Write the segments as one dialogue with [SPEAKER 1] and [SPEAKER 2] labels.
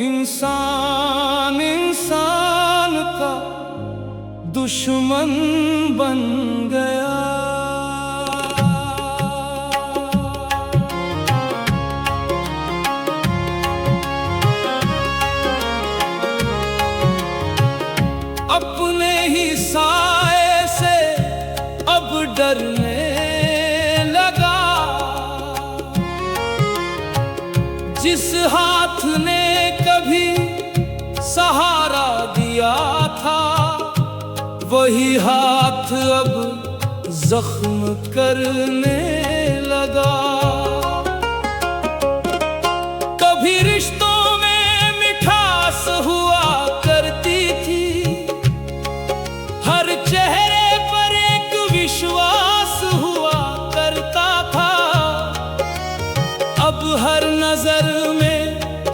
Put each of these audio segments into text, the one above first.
[SPEAKER 1] इंसान इंसान का दुश्मन बन गया। अपने ही साए से अब डरने लगा। जिस हाथ ने कभी सहारा दिया था, वही हाथ अब जख्म करने लगा। कभी रिश्तों में मिठास हुआ करती थी, हर चेहरे पर एक विश्वास हुआ करता था। अब हर नजर में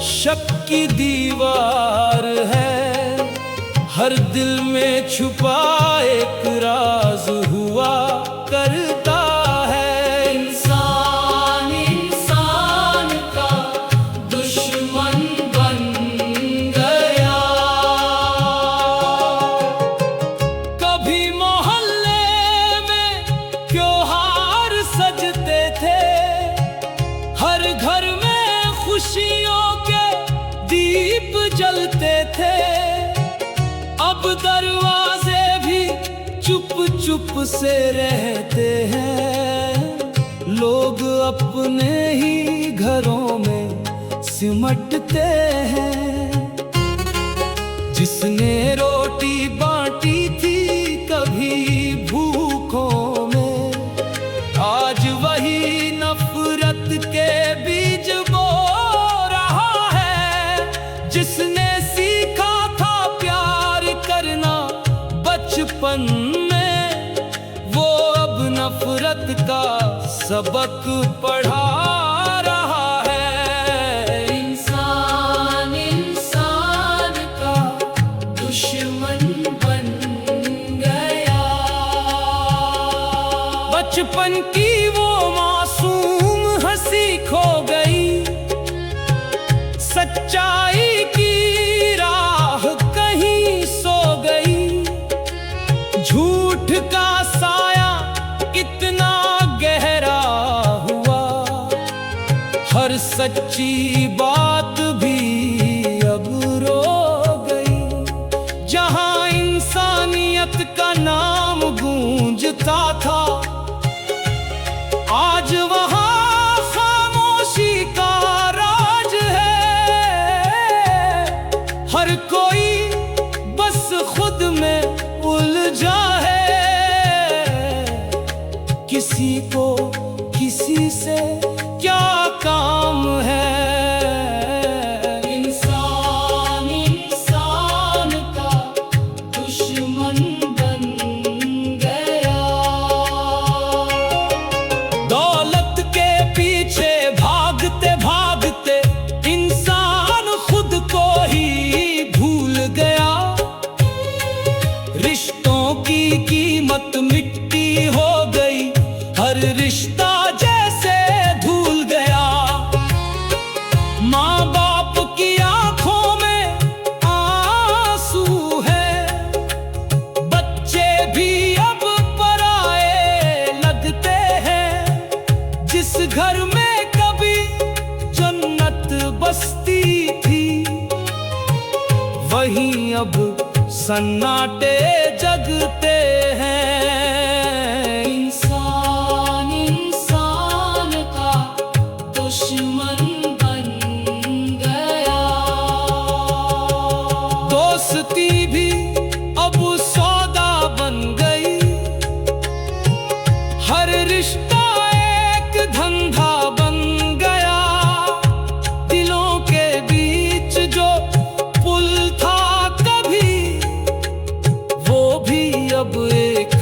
[SPEAKER 1] शक की दीवार है, हर दिल में छुपा एक राज हुआ करता है। इंसान इंसान का दुश्मन बन गया। कभी मोहल्ले में त्योहार सजते थे, हर घर में खुशियों के दीप जलते थे। अब दरवाजे भी चुप चुप से रहते हैं, लोग अपने ही घरों में सिमटते हैं। जिसने रोटी बांटी थी कभी भूखों में, आज वही नफरत के बीज बो रहा है। जिसने सीखा था प्यार करना बचपन में, वो अब नफरत का सबक पढ़ा रहा है। इंसान इंसान का दुश्मन बन गया। बचपन की वो मासूम हंसी खो गई, सच्चाई की राह कहीं सो गई। झूठ का साया इतना गहरा हुआ, हर सच्ची बात भी अब रो गई। जहां इंसानियत का नाम गूंजता था, आज वहां खामोशी का राज है। हर कोई बस खुद में उलझा है, किसी को किसी से क्या काम है। इंसान इंसान का दुश्मन बन गया। दौलत के पीछे भागते भागते इंसान खुद को ही भूल गया। रिश्तों की कीमत मिट्टी हो गई, हर रिश्ता जैसे धूल गया। माँ बाप की आंखों में आंसू है, बच्चे भी अब पराए लगते हैं। जिस घर में कभी जन्नत बसती थी, वहीं अब सन्नाटे जगते हैं। इंसान इंसान का दुश्मन बन गया। दोस्ती भी अब सौदा बन गई, हर रिश्ता एक धंधा बन गया। दिलों के बीच जो पुल था कभी, वो भी अब एक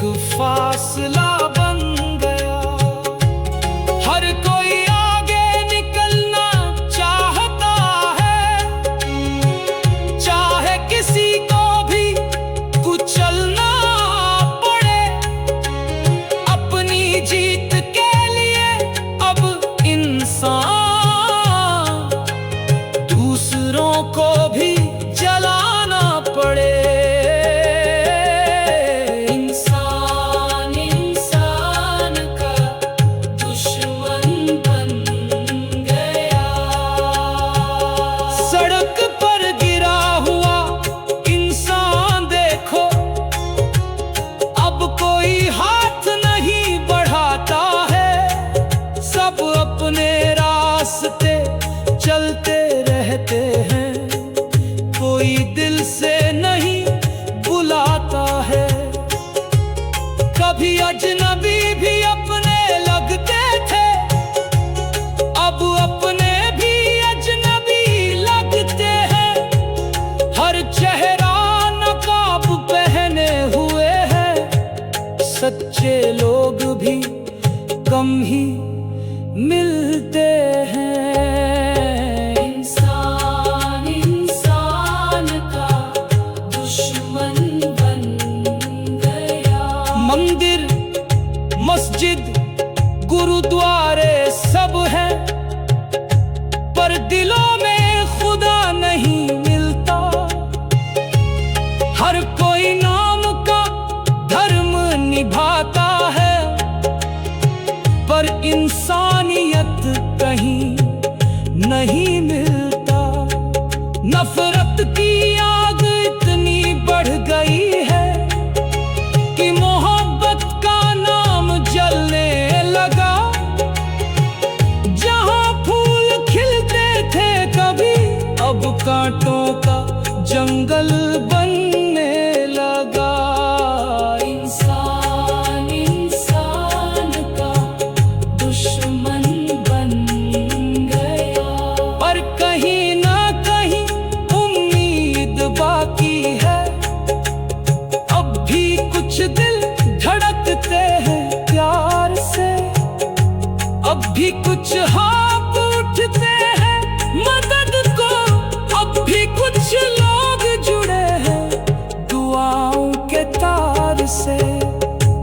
[SPEAKER 1] कोई नाम का धर्म निभाता है, पर इंसानियत कहीं नहीं मिलता। नफरत की आग इतनी बढ़ गई है कि मोहब्बत का नाम जलने लगा। जहां फूल खिलते थे कभी, अब कांटों का जंगल बनने लगा। इंसान इंसान का दुश्मन बन गया, पर कहीं ना कहीं उम्मीद बाकी है। अब भी कुछ दिल धड़कते हैं प्यार से, अब भी कुछ हाथ उठते हैं मदद को, अब भी कुछ लोग जुड़े हैं दुआओं के तार से।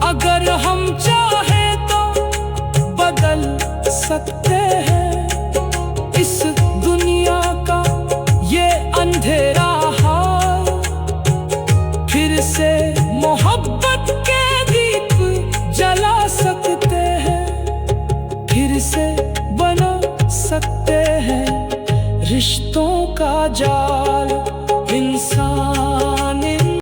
[SPEAKER 1] अगर हम चाहें तो बदल सकते हैं इस दुनिया का ये अंधेरा हाल। फिर से मोहब्बत के दीप जला सकते हैं, फिर से बना सकते हैं रिश्तों का जाल। इंसान